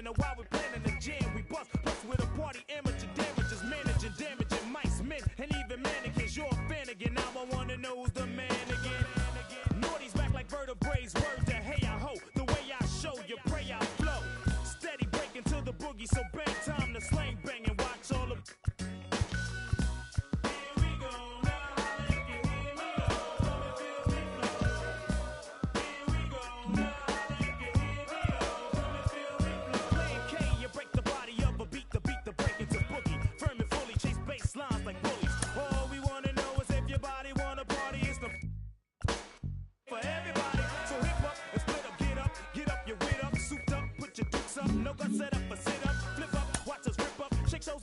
know why we're planning the jam. We bust with a party, amateur damages, managing, damaging mice, men, and even mannequins. You're a fan again, now I wanna know who's the man again. Naughty's back like vertebrae, word to hey I ho. The way I show you, pray I flow. Steady breaking to the boogie, so bang time to slang bang and watch all the.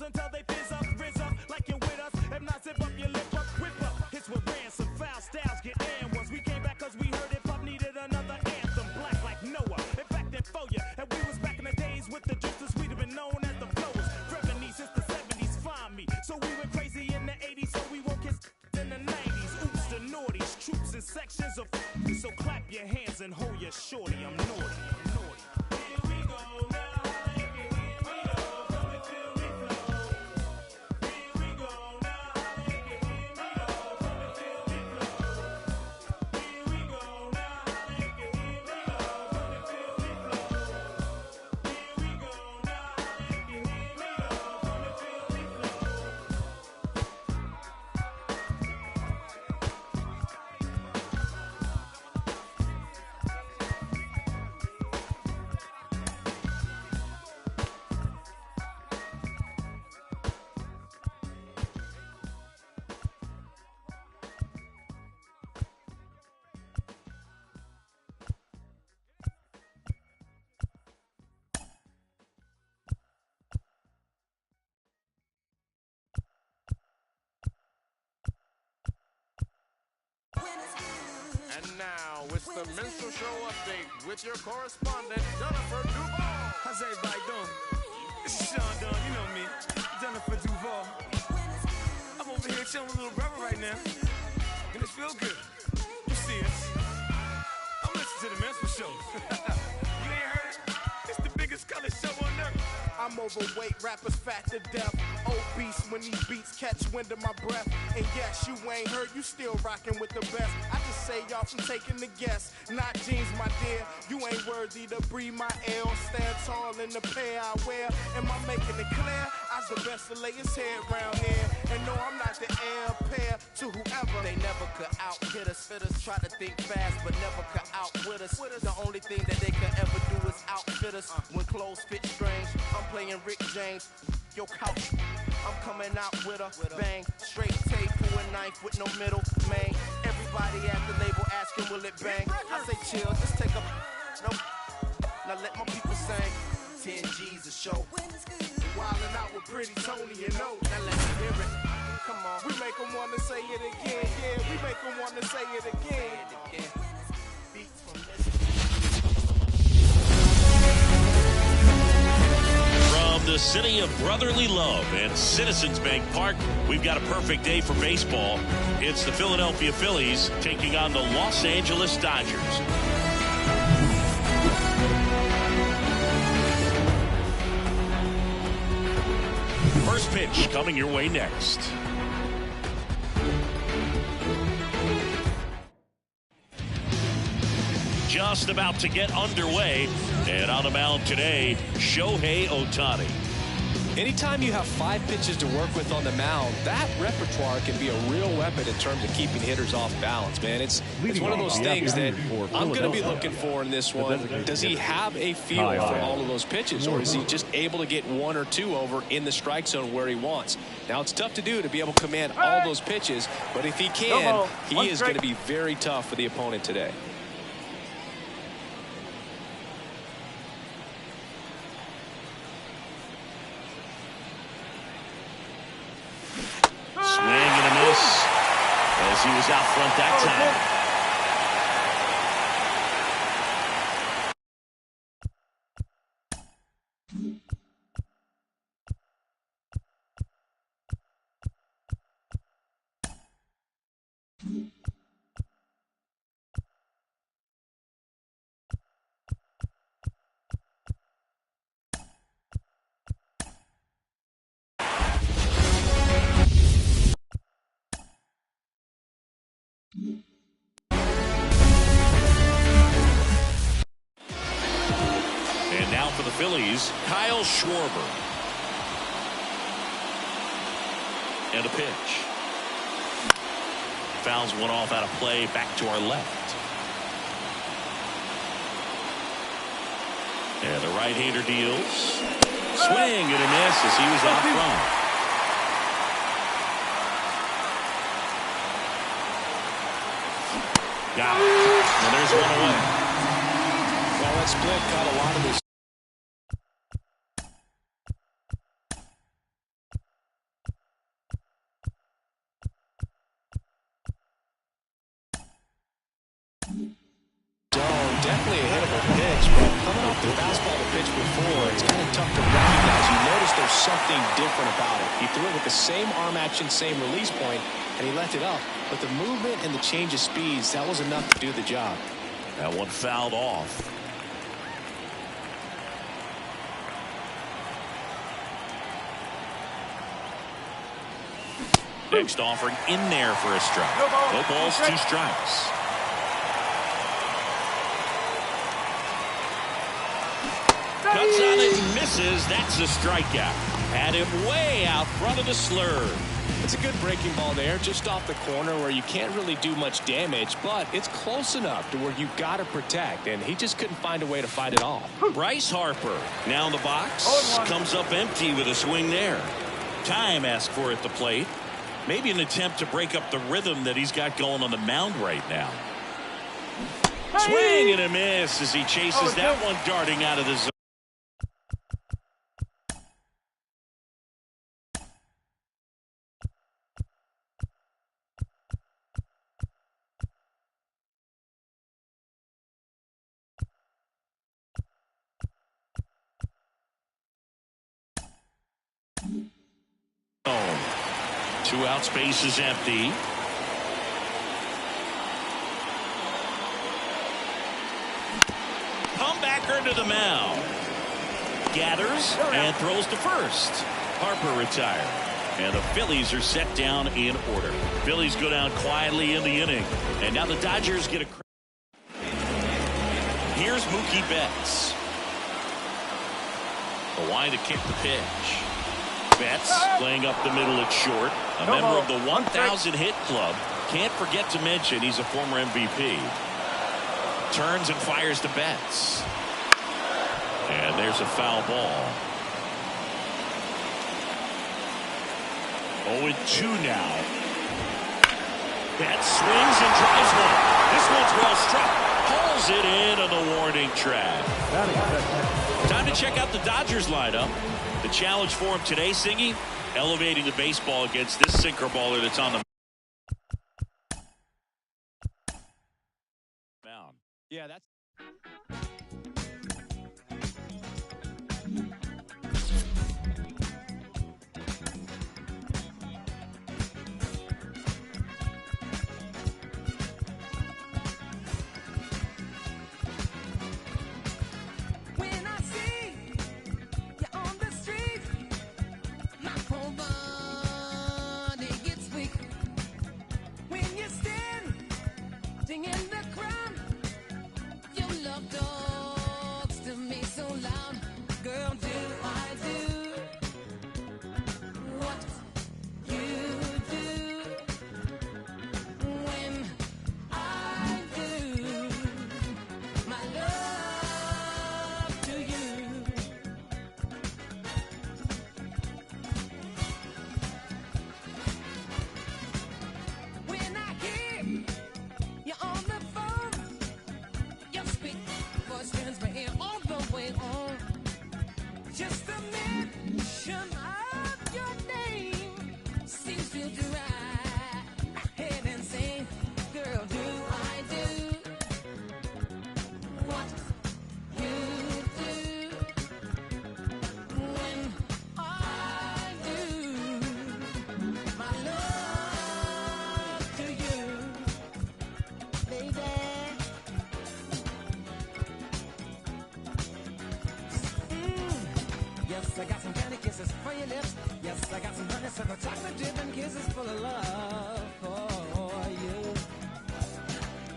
Until they fizz up, rizz up, like you're with us. If not, zip up your lip up, whip up. Hits with ransom, foul styles get in once. We came back cause we heard hip hop needed another anthem. Black like Noah, in fact, that for ya. And we was back in the days with the juices, we'd have been known as the flowers. Revenue since the 70s, find me. So we went crazy in the 80s, so we won't kiss in the 90s. Oops, the naughties, troops and sections of. So clap your hands and hold your shorty, I'm naughty. Here we go now. And now, it's the Minstrel Show update with your correspondent, Jennifer Duval. How's everybody doing? This is Sean Dunn, you know me, Jennifer Duval. I'm over here chilling with little brother right now, and it feels good. You see us. I'm listening to the Minstrel Show. You ain't heard it? It's the biggest color show on earth. I'm overweight, rappers fat to death. Obese when these beats catch wind of my breath. And yes, you ain't heard, you still rocking with the best. I just say y'all from taking the guess. Not jeans, my dear, you ain't worthy to breathe my air or stand tall in the pair I wear. Am I making it clear? I's the best to lay his head round here. And no, I'm not the heir pair to whoever. They never could out-hit us. Try to think fast, but never could outwit us. The only thing that they could ever do is outfit us. When clothes fit strange, I'm playing Rick James. Your couch, I'm coming out with a bang. Straight tape, pull a knife with no middle, man. Everybody at the label asking, will it bang? I say chill, just take a no. Now let my people sing. 10 G's a show. Wildin' out with Pretty Tony and O. Now let's hear it. Come on. We make them wanna say it again, yeah. We make them wanna say it again. Beats from this. From the city of brotherly love and Citizens Bank Park, we've got a perfect day for baseball. It's the Philadelphia Phillies taking on the Los Angeles Dodgers. First pitch coming your way next. Just about to get underway, and on the mound today, Shohei Ohtani. Anytime you have 5 pitches to work with on the mound, that repertoire can be a real weapon in terms of keeping hitters off balance, man. It's one of those things that I'm going to be looking for in this one. Does he have a feel for all of those pitches, or is he just able to get 1 or 2 over in the strike zone where he wants? Now, it's tough to do to be able to command all those pitches, but if he can, he is going to be very tough for the opponent today. Swing and a miss as he was out front that time. for the Phillies, Kyle Schwarber. And a pitch. Fouls one off out of play, back to our left. And the right-hander deals. Swing and a miss as he was out front. Got it. And there's one away. Well, that split caught a lot of this. Definitely a hittable pitch, but coming off the fastball to pitch before, it's kind of tough to recognize. You notice there's something different about it. He threw it with the same arm action, same release point, and he left it up. But the movement and the change of speeds, that was enough to do the job. That one fouled off. Next offering in there for a strike. No balls, 2 strikes. Cuts on it and misses. That's a strikeout. Had him way out front of the slur. It's a good breaking ball there, just off the corner where you can't really do much damage, but it's close enough to where you got to protect, and he just couldn't find a way to fight it off. Bryce Harper now in the box. Comes up empty with a swing there. Time asked for at the plate. Maybe an attempt to break up the rhythm that he's got going on the mound right now. Swing and a miss as he chases that one darting out of the zone. Two out, space is empty. Comebacker to the mound. Gathers and throws to first. Harper retired. And the Phillies are set down in order. Phillies go down quietly in the inning. And now the Dodgers get a... Here's Mookie Betts. The line to kick the pitch. Betts playing up the middle at short. A member of the 1,000 hit club. Can't forget to mention he's a former MVP. Turns and fires to Betts. And there's a foul ball. 0-2 now. Betts swings and drives one. This one's well struck. Pulls it in on the warning track. Time to check out the Dodgers lineup. The challenge for him today, Singy, elevating the baseball against this sinker baller that's on the mound. Yeah, that's... I got some candy kisses for your lips. Yes, I got some honeysuckle chocolate dip and kisses full of love for you.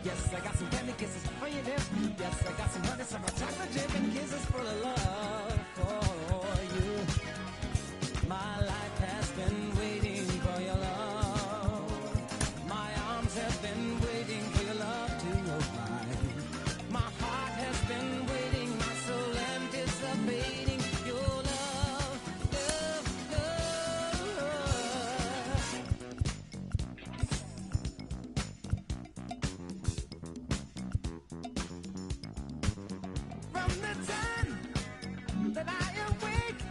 Yes, I got some candy kisses for your lips. Yes, I got some honey, some chocolate dip and kisses full of love for you. My life has been waiting for your love. My arms have been waiting for your love to arrive. My heart has been waiting, my soul anticipating your love, love, love. From the time that I awake,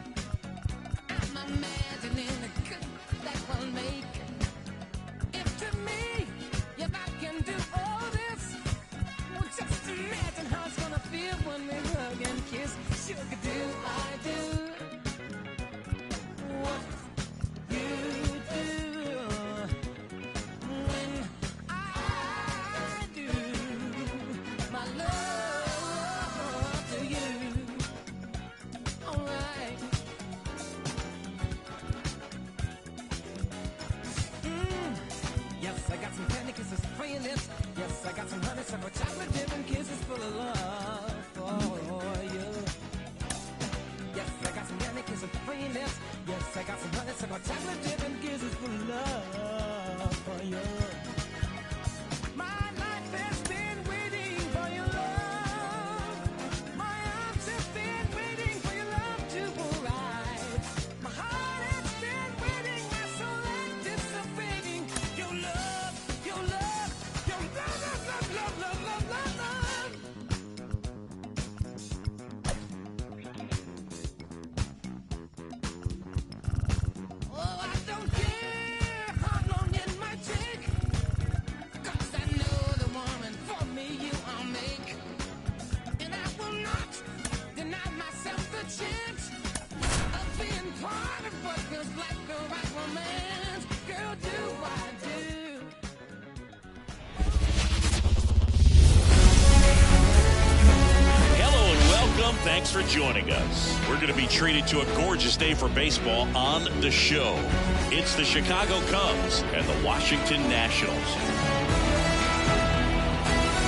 I'm imagining the good that will make. If to me, if I can do all this, well, just imagine how it's gonna feel when we hug and kiss. Sugar, do I do what you do when I do my love to you? Alright. Yes, I got some candy kisses for your lips. Yes, I got some honey, some chocolate dip and kisses full of love for you. Yes, I got some candy kisses for your lips. Yes, I got some honey, some chocolate dip and kisses full of love for you. My life has been waiting for your love. My arms have been waiting for your love to arrive. My heart has been waiting, my soul anticipating your love, your love, your love, love, love, love, love, love, love. Oh, I don't care how long it might take, 'cause I know the woman for me you I'll make. And I will not deny myself the chance of being part of what feels like the right romance. Girl, do I do? Hello and welcome. Thanks for joining us. We're going to be treated to a gorgeous day for baseball on the show. It's the Chicago Cubs and the Washington Nationals.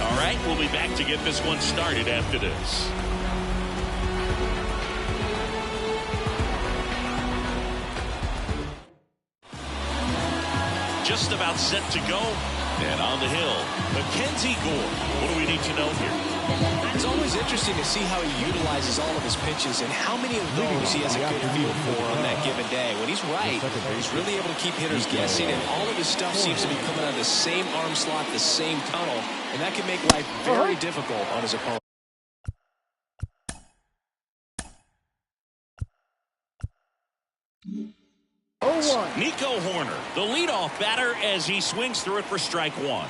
All right, we'll be back to get this one started after this. Just about set to go. And on the hill, Mackenzie Gore. What do we need to know here? It's always interesting to see how he utilizes all of his pitches and how many of those he has a good feel for on that given day. When he's right, he's really able to keep hitters guessing, and all of his stuff seems to be coming out of the same arm slot, the same tunnel, and that can make life very difficult on his opponent. Nico Horner, the leadoff batter, as he swings through it for strike one.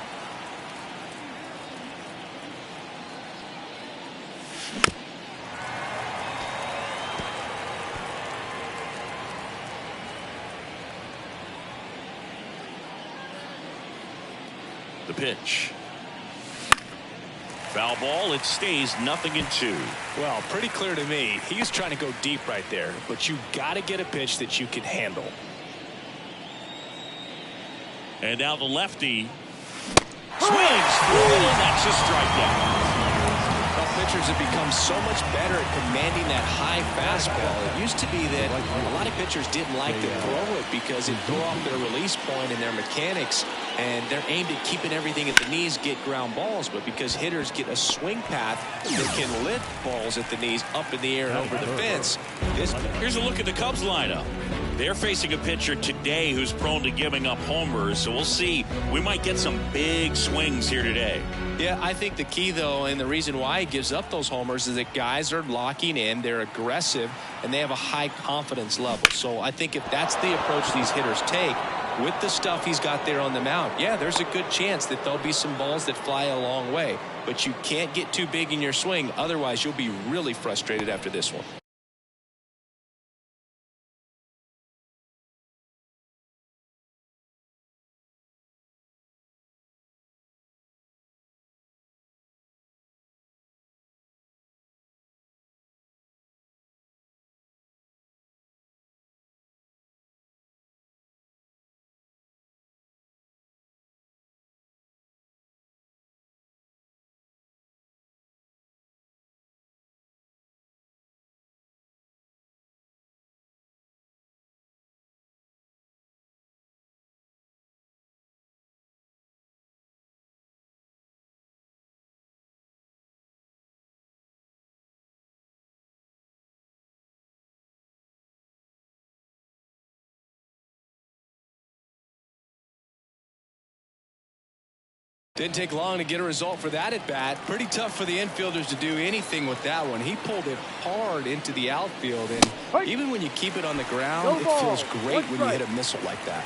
The pitch. Foul ball. It stays 0-2. Well, pretty clear to me. He's trying to go deep right there, but you got to get a pitch that you can handle. And now the lefty swings through, and that's a strikeout. Well, pitchers have become so much better at commanding that high fastball. It used to be that a lot of pitchers didn't like to throw it because it'd throw off their release point and their mechanics, and they're aimed at keeping everything at the knees, get ground balls. But because hitters get a swing path that can lift balls at the knees up in the air and over the fence. Here's a look at the Cubs lineup. They're facing a pitcher today who's prone to giving up homers, so we'll see. We might get some big swings here today. Yeah, I think the key, though, and the reason why he gives up those homers is that guys are locking in, they're aggressive, and they have a high confidence level. So I think if that's the approach these hitters take, with the stuff he's got there on the mound, yeah, there's a good chance that there'll be some balls that fly a long way. But you can't get too big in your swing, otherwise you'll be really frustrated after this one. Didn't take long to get a result for that at bat. Pretty tough for the infielders to do anything with that one. He pulled it hard into the outfield, and even when you keep it on the ground, it feels great when you hit a missile like that.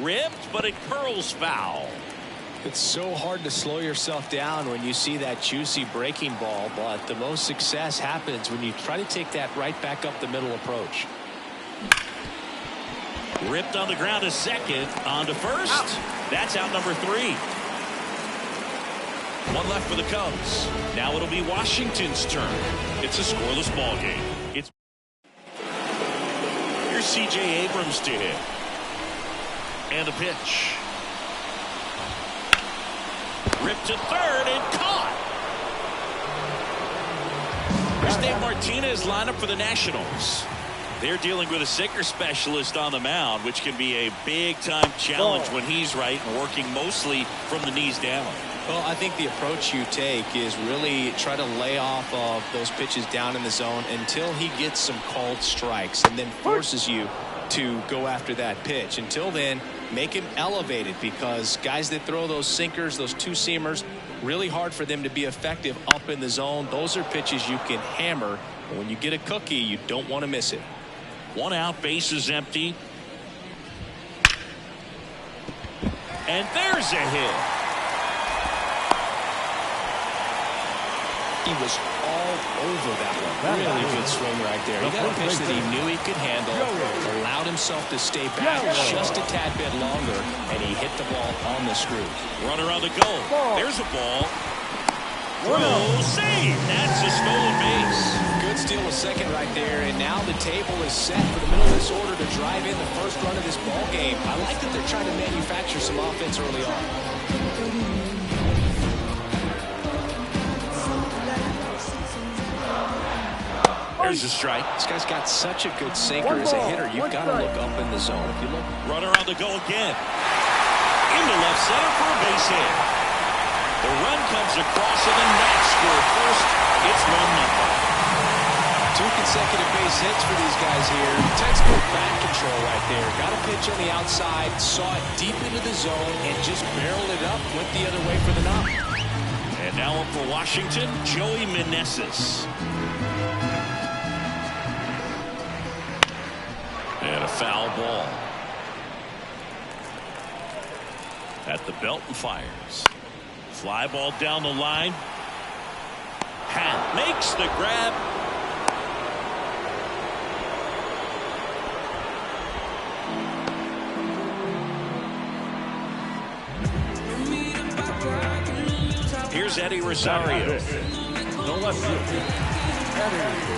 Ripped, but it curls foul. It's so hard to slow yourself down when you see that juicy breaking ball, but the most success happens when you try to take that right back up the middle approach. Ripped on the ground to second, on to first. Out. That's out number 3. One left for the Cubs. Now it'll be Washington's turn. It's a scoreless ball game. Here's C.J. Abrams to hit. And a pitch. Ripped to third and caught. Here's Dave Martinez lineup for the Nationals. They're dealing with a sinker specialist on the mound, which can be a big-time challenge when he's right and working mostly from the knees down. Well, I think the approach you take is really try to lay off of those pitches down in the zone until he gets some called strikes and then forces you to go after that pitch. Until then, make him elevated, because guys that throw those sinkers, those two-seamers, really hard for them to be effective up in the zone. Those are pitches you can hammer. And when you get a cookie, you don't want to miss it. 1 out, base is empty. And there's a hit. He was all over that one. Really good swing right there. He got a pitch that he knew he could handle, allowed himself to stay back just a tad bit longer, and he hit the ball on the screw. Runner on the goal. There's a ball. Throw, save. That's a stolen base. Good steal a second right there, and now the table is set for the middle of this order to drive in the first run of this ball game. I like that they're trying to manufacture some offense early on. There's a strike. This guy's got such a good sinker as a hitter. You've got to look up in the zone. If you look. Runner on the go again. Into left center for a base hit. The run comes across and the Nats score first. It's 1-0. 2 consecutive base hits for these guys here. Textbook bat control right there. Got a pitch on the outside, saw it deep into the zone, and just barreled it up, went the other way for the knock. And now up for Washington, Joey Meneses. And a foul ball. At the belt and fires. Fly ball down the line. Hat makes the grab. Here's Eddie Rosario. No left field. Eddie.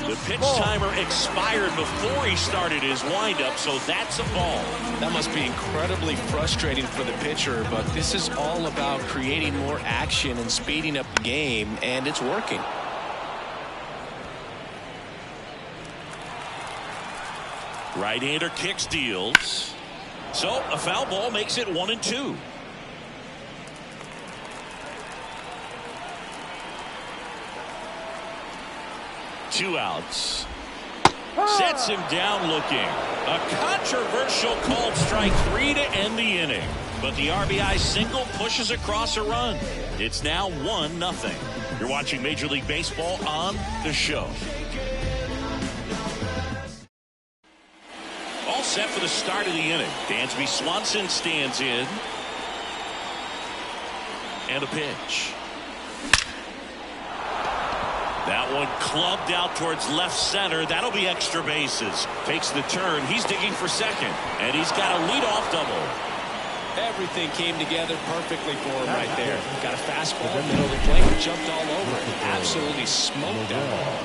The pitch timer expired before he started his windup, so that's a ball. That must be incredibly frustrating for the pitcher, but this is all about creating more action and speeding up the game, and it's working. Right-hander kicks, deals. So a foul ball makes it 1-2. Two outs. Sets him down looking. A controversial called strike 3 to end the inning. But the RBI single pushes across a run. It's now 1-0. You're watching Major League Baseball on The Show. All set for the start of the inning. Dansby Swanson stands in. And a pitch. That one clubbed out towards left center. That'll be extra bases. Takes the turn. He's digging for second. And he's got a leadoff double. Everything came together perfectly for him right there. Got a fastball, middle of the plate, jumped all over it. Absolutely smoked that ball.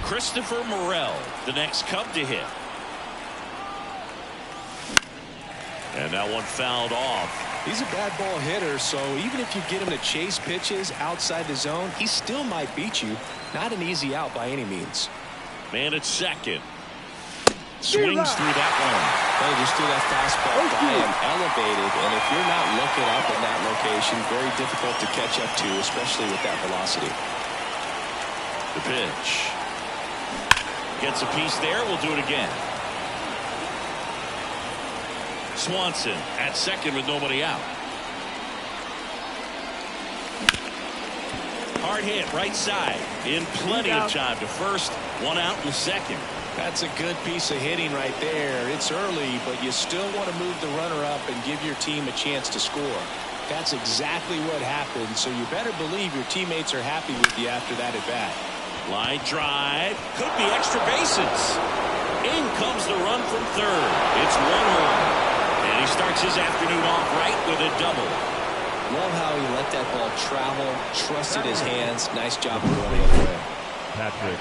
Christopher Morel, the next Cub to hit. And that one fouled off. He's a bad ball hitter, so even if you get him to chase pitches outside the zone, he still might beat you. Not an easy out by any means. Man at second. Swings through that one. They just threw that fastball by him, elevated, and if you're not looking up in that location, very difficult to catch up to, especially with that velocity. The pitch. Gets a piece there. We'll do it again. Swanson at second with nobody out. Hard hit right side. In plenty of time to first. One out in the second. That's a good piece of hitting right there. It's early, but you still want to move the runner up and give your team a chance to score. That's exactly what happened, so you better believe your teammates are happy with you after that at bat. Line drive. Could be extra bases. In comes the run from third. It's 1-1. And he starts his afternoon off right with a double. Love how he let that ball travel, trusted his hands. Nice job of running it away. Patrick.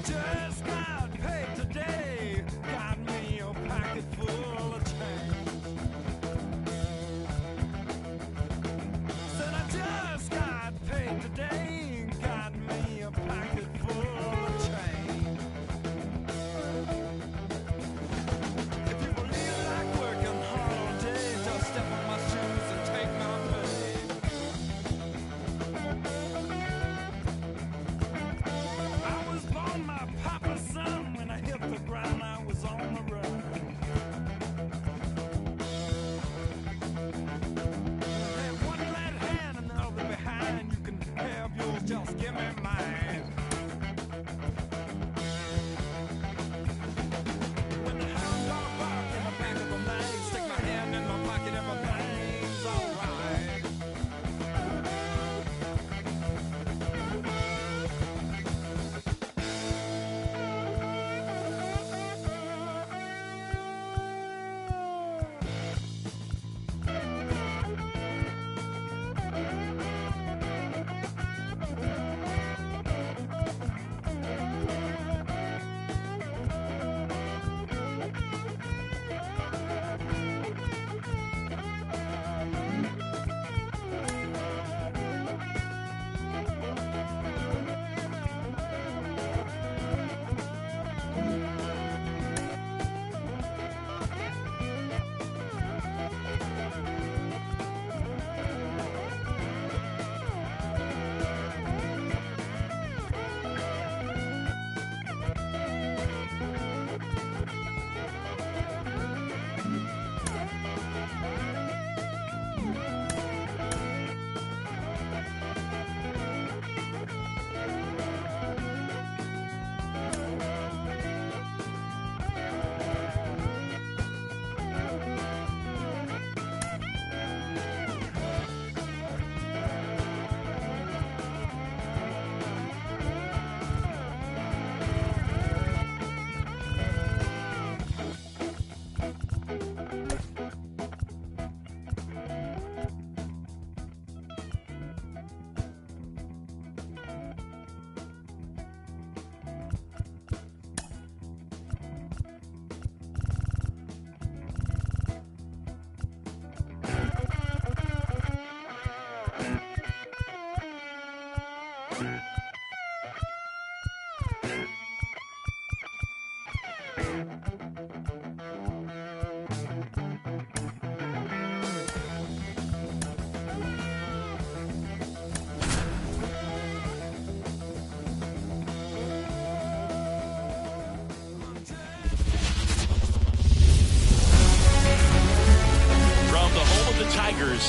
Just got paid today. Got me a pocket full of change.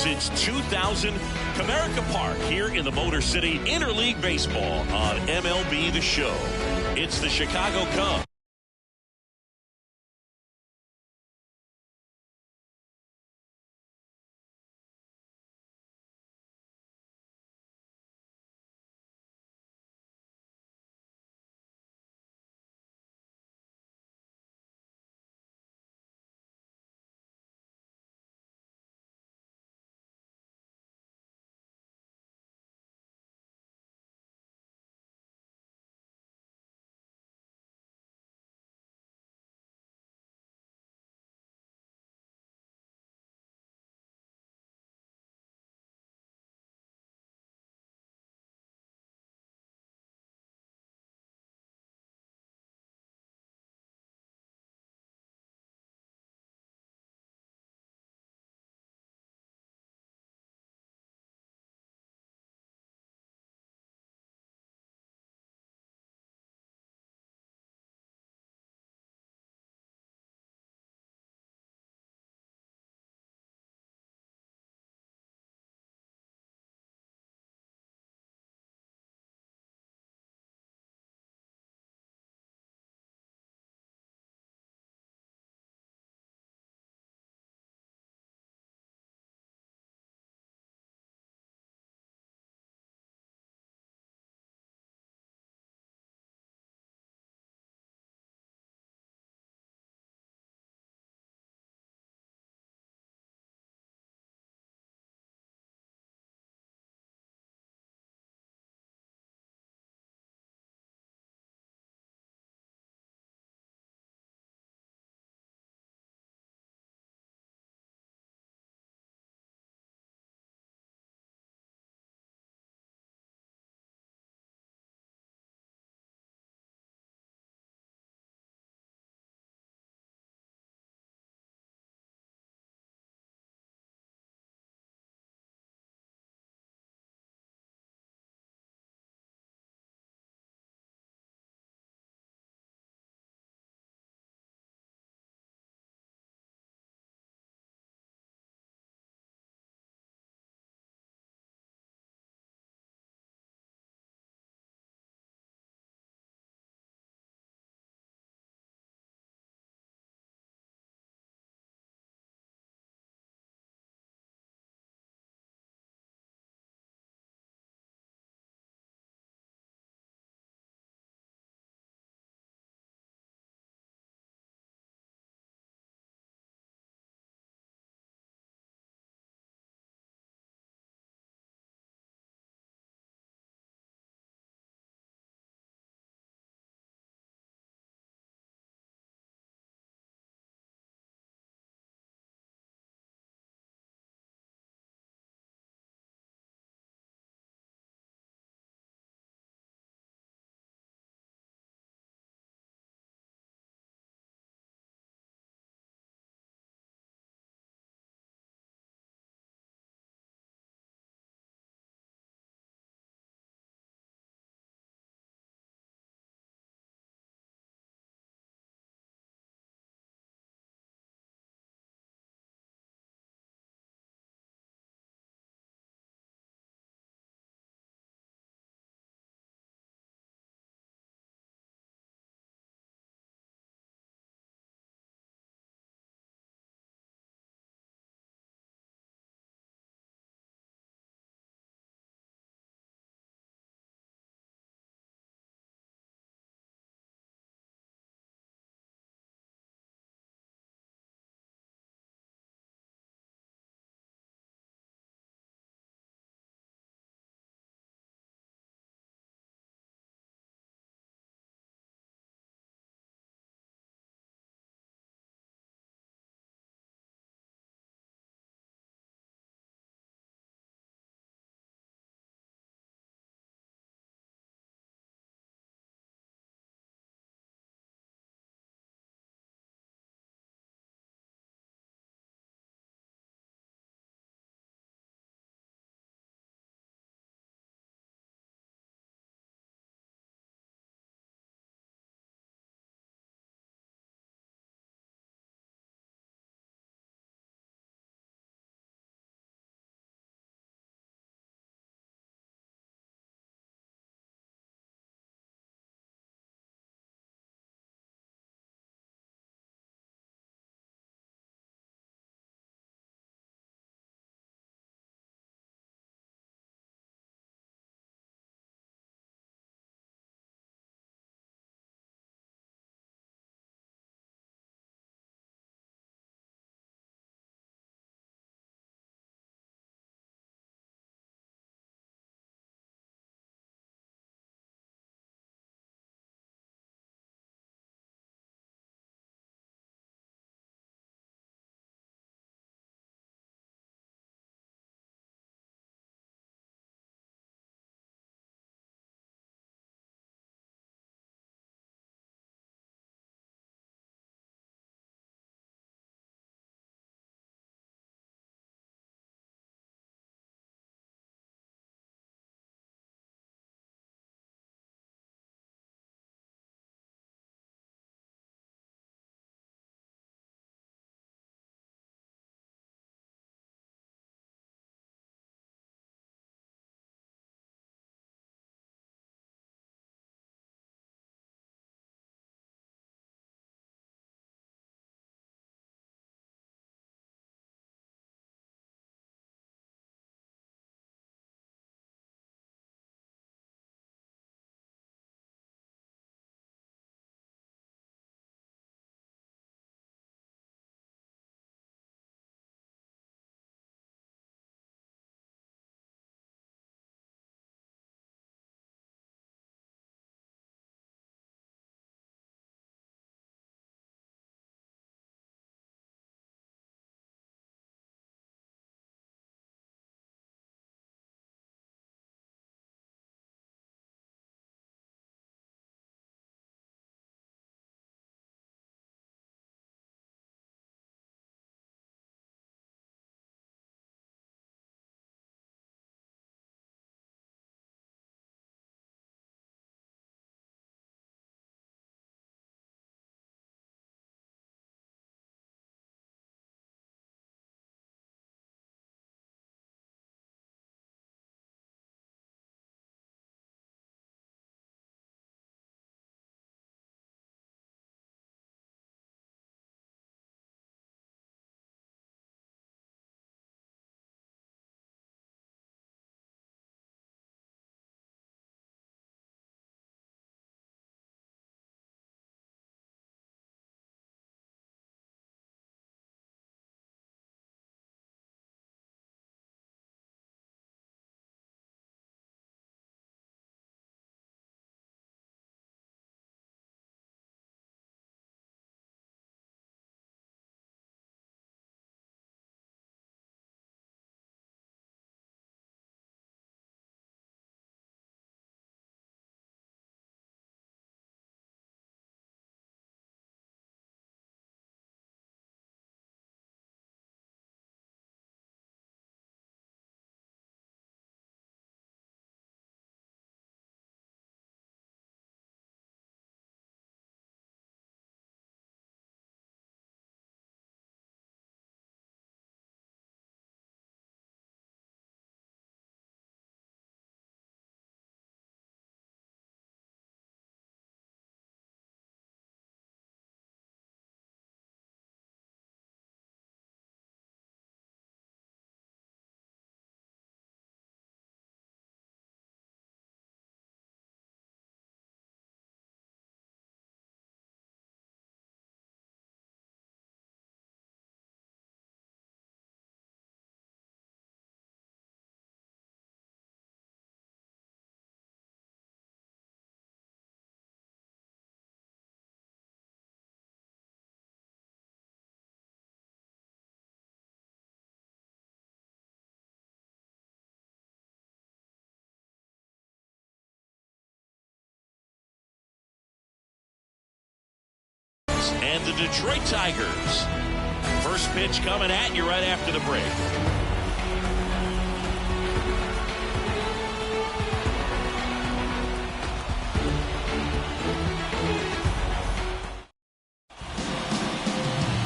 since 2000. Comerica Park here in the Motor City, Interleague Baseball on MLB The Show. It's the Chicago Cubs. and the Detroit Tigers. First pitch coming at you right after the break.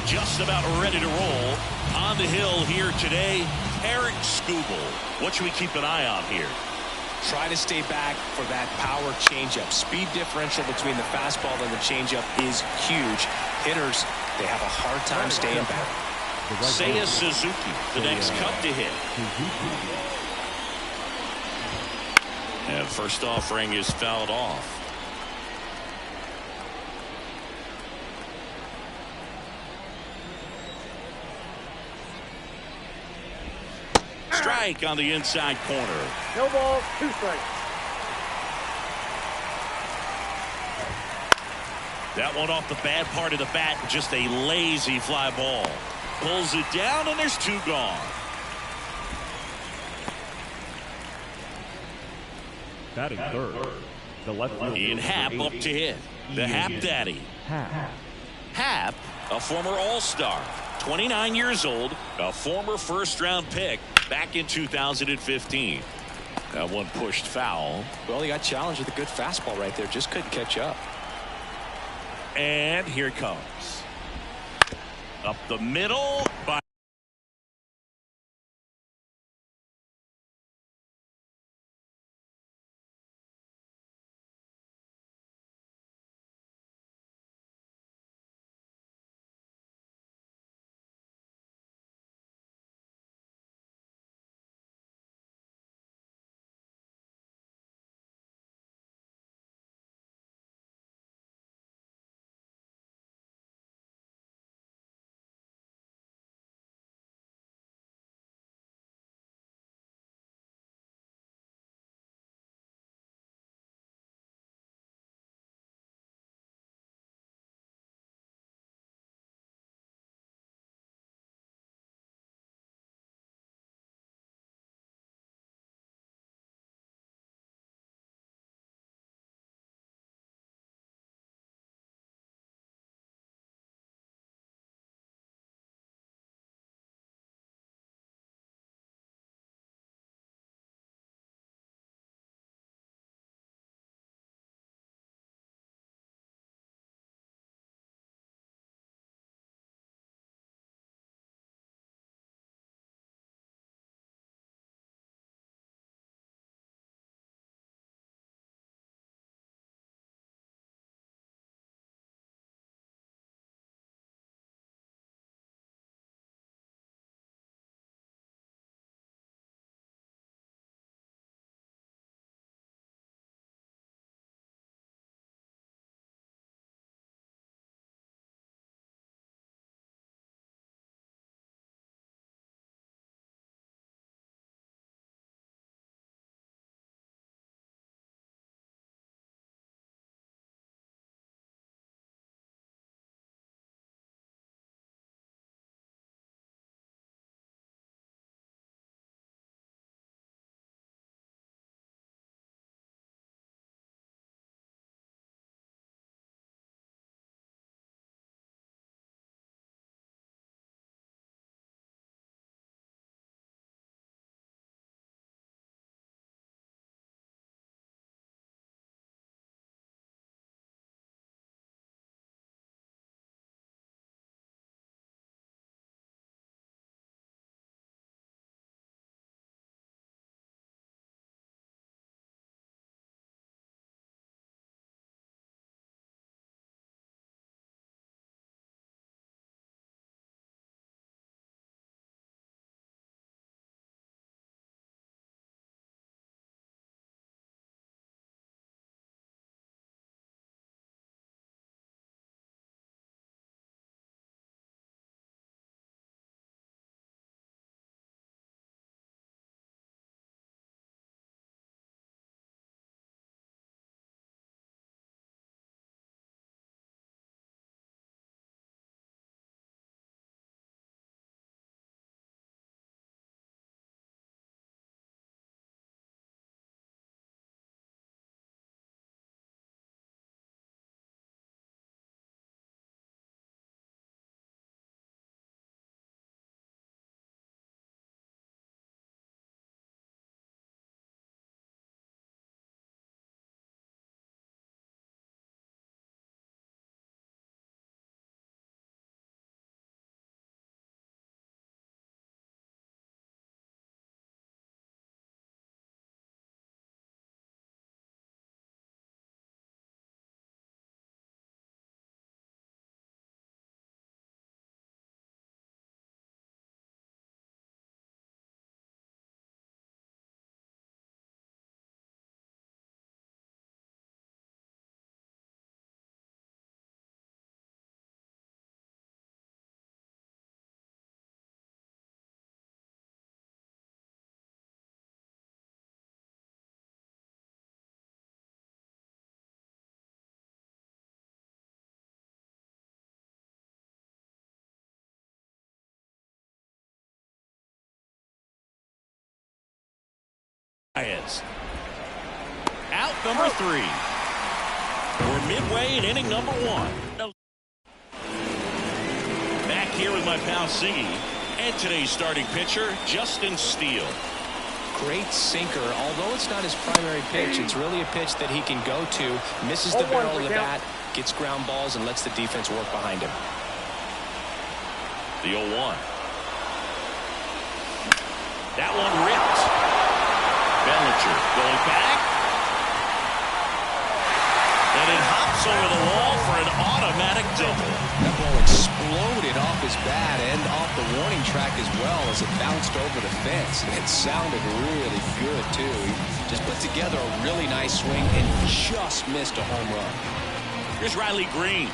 Just about ready to roll. On the hill here today, Tarik Skubal. What should we keep an eye on here? Try to stay back for that power changeup. Speed differential between the fastball and the changeup is huge. Hitters, they have a hard time staying back. Seiya Suzuki, the next cup to hit. And first offering is fouled off. Strike on the inside corner. No ball, 2 strikes. That one off the bad part of the bat, just a lazy fly ball. Pulls it down, and there's 2 gone. Batting third, the left fielder. Ian Happ up to hit. The Happ Daddy. Happ, a former All-Star, 29 years old, a former first-round pick back in 2015. That one pushed foul. Well, he got challenged with a good fastball right there. Just couldn't catch up. And here it comes. Up the middle by Out number 3. We're midway in inning number 1. Back here with my pal Siggy and today's starting pitcher, Justin Steele. Great sinker. Although it's not his primary pitch, it's really a pitch that he can go to, misses the barrel of the bat, gets ground balls, and lets the defense work behind him. The 0-1. That one ripped. Bellinger going back. And it hops over the wall for an automatic double. That ball exploded off his bat and off the warning track as well as it bounced over the fence. And it sounded really good, too. He just put together a really nice swing and just missed a home run. Here's Riley Green.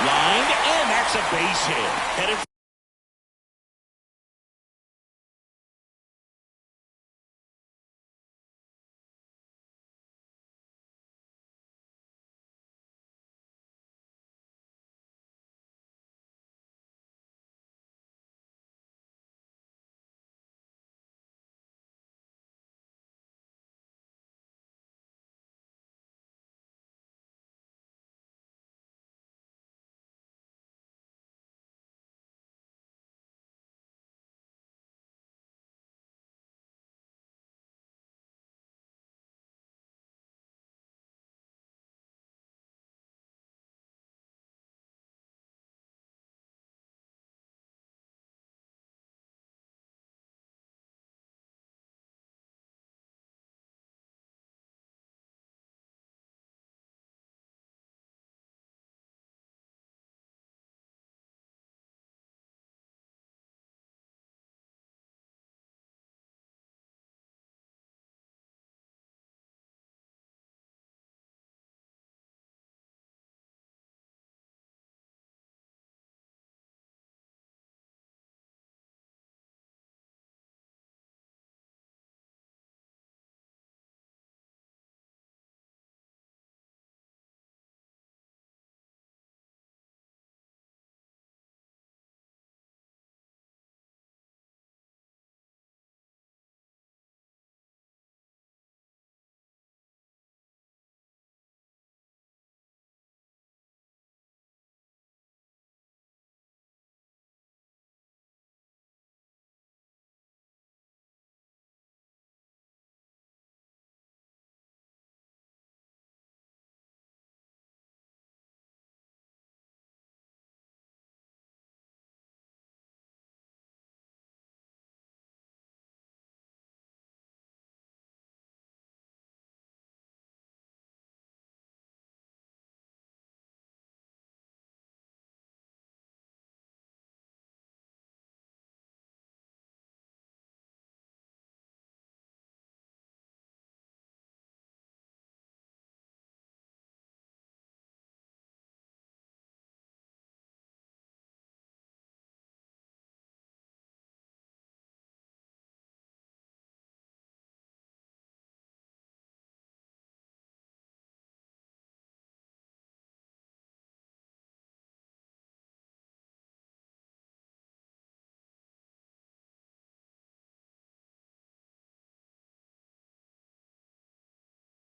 Lined, and that's a base hit. Headed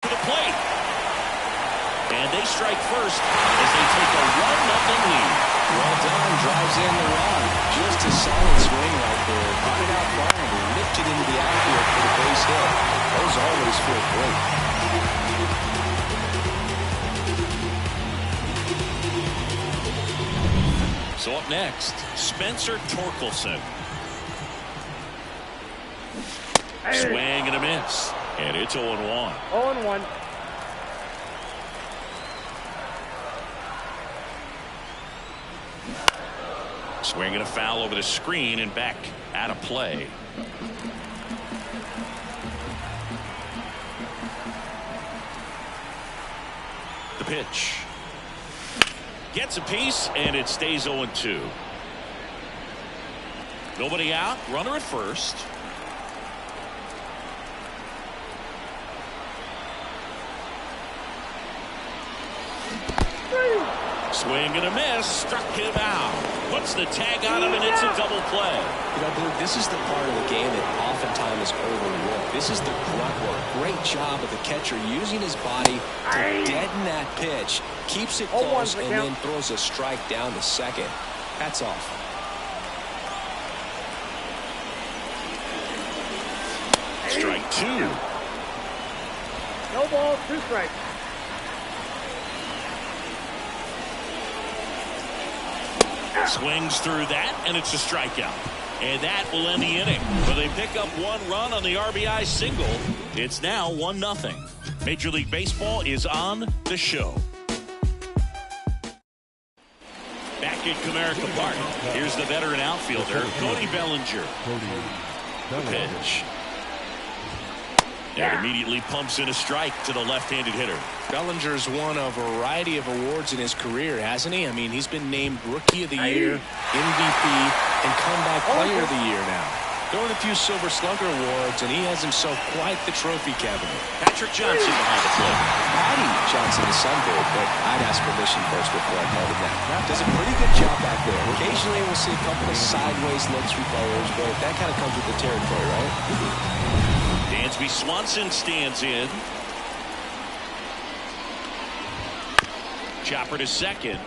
to the plate. And they strike first as they take a 1-0 lead. Well done. Drives in the run. Just a solid swing right there. Got it out far and lifted into the outfield for the base hit. Those always feel great. So up next, Spencer Torkelson. Swing and a miss. And it's 0-1. 0-1. Swing and a foul over the screen and back out of play. The pitch. Gets a piece and it stays 0-2. Nobody out. Runner at first. Swing and a miss. Struck him out. Puts the tag on him, and it's a double play. You know, Blue, this is the part of the game that oftentimes is overlooked. This is the grunt work. Great job of the catcher using his body to deaden that pitch. Keeps it close and then throws a strike down to second. Hats off. Strike 2. No ball, 2 strikes. Swings through that, and it's a strikeout. And that will end the inning. But they pick up 1 run on the RBI single. It's now 1-0. Major League Baseball is on the show. Back at Comerica Park, here's the veteran outfielder, Cody Bellinger. Pitch. And immediately pumps in a strike to the left-handed hitter. Bellinger's won a variety of awards in his career, hasn't he? I mean, he's been named Rookie of the Year, MVP, and Comeback Player of the Year now. Throwing a few Silver Slugger awards, and he has himself quite the trophy cabinet. Patrick Johnson behind the plate. Patty Johnson is sunbird, but I'd ask permission first before I called him that. Does a pretty good job back there. Occasionally we'll see a couple of sideways looks from players, but that kind of comes with the territory, right? Dansby Swanson stands in. Chopper to second.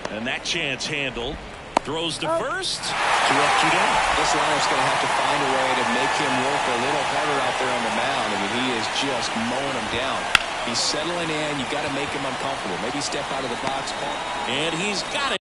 And that chance handled. Throws to first. 2 up, 2 down. This lineup's going to have to find a way to make him work a little harder out there on the mound. I mean, he is just mowing him down. He's settling in. You got to make him uncomfortable. Maybe step out of the box. And he's got it.